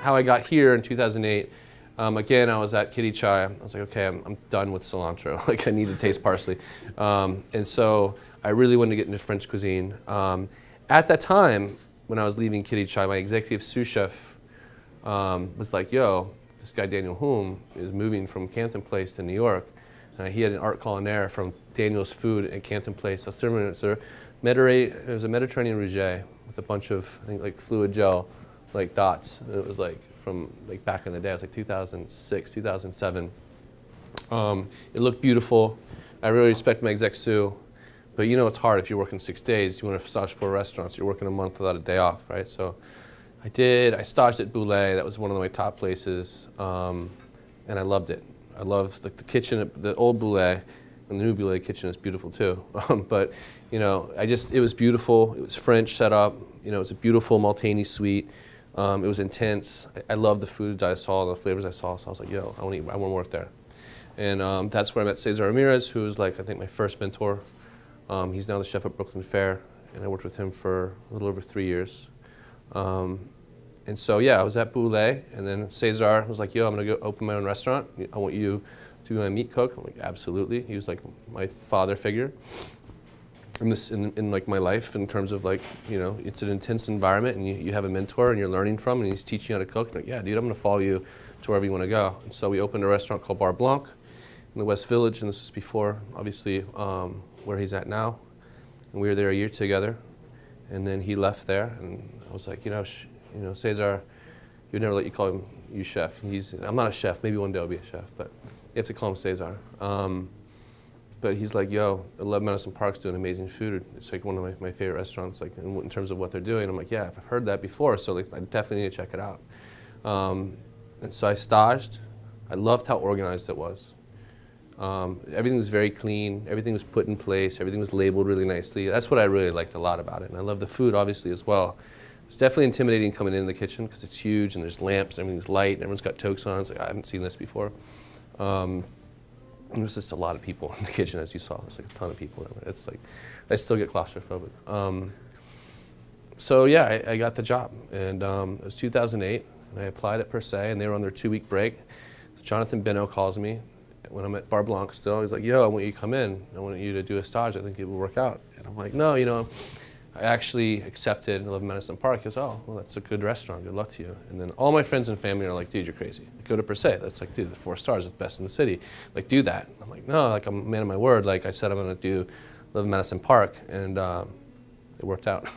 how I got here in 2008, again, I was at Kitty Chai. I was like, okay, I'm done with cilantro. Like, I need to taste parsley. And so I really wanted to get into French cuisine. At that time, when I was leaving Kitty Chai, my executive sous chef was like, yo, this guy Daniel Hume is moving from Canton Place to New York. He had an art culinaire from Daniel's Food at Canton Place. It was a Mediterranean rouget with a bunch of, I think, like fluid gel, like dots. And it was like from like back in the day. It was like 2006, 2007. It looked beautiful. I really respect my exec sous. But you know it's hard if you're working 6 days. You want to stage 4 restaurants. You're working a month without a day off, right? So I staged at Boulet. That was one of my top places. And I loved it. I loved the kitchen, the old Boulet, and the new Boulet kitchen is beautiful too. But you know, it was beautiful. It was French set up. You know, it was a beautiful Maltese suite. It was intense. I loved the food I saw, the flavors I saw. So I was like, yo, I want to work there. And that's where I met Cesar Ramirez, who was like, I think, my first mentor. He's now the chef at Brooklyn Fare, and I worked with him for a little over 3 years. And so, yeah, I was at Boulet, and then Cesar was like, yo, I'm going to go open my own restaurant. I want you to be my meat cook. I'm like, absolutely. He was like my father figure in like my life, in terms of like, you know, it's an intense environment, and you have a mentor and you're learning from, and he's teaching you how to cook. I'm like, yeah, dude, I'm going to follow you to wherever you want to go. And so we opened a restaurant called Bar Blanc in the West Village, and this is before, obviously, where he's at now. And we were there a year together, and then he left there, and I was like, you know, Cesar, you'd never let you call him you chef. I'm not a chef. Maybe one day I'll be a chef, but you have to call him Cesar. But he's like, yo, 11 Madison Park's doing amazing food. It's like one of my favorite restaurants, like in terms of what they're doing. I'm like, yeah, I've heard that before, so like, I definitely need to check it out. And so I staged. I loved how organized it was. Everything was very clean. Everything was put in place. Everything was labeled really nicely. That's what I really liked a lot about it. And I love the food, obviously, as well. It's definitely intimidating coming into the kitchen because it's huge and there's lamps and everything's light and everyone's got toques on. It's like, I haven't seen this before. And there's just a lot of people in the kitchen, as you saw. There's like a ton of people. It's like, I still get claustrophobic. So yeah, I got the job. And it was 2008, and I applied at Per Se, and they were on their 2-week break. Jonathan Beno calls me when I'm at Bar Blanc still. He's like, yo, I want you to come in. I want you to do a stage. I think it will work out. And I'm like, no, you know, I actually accepted 11 Madison Park. He goes, oh, well, that's a good restaurant. Good luck to you. And then all my friends and family are like, dude, you're crazy. Go to Per Se. That's like, dude, the 4 stars. It's the best in the city. Like, do that. I'm like, no, like, I'm a man of my word. Like, I said I'm going to do 11 Madison Park. And it worked out.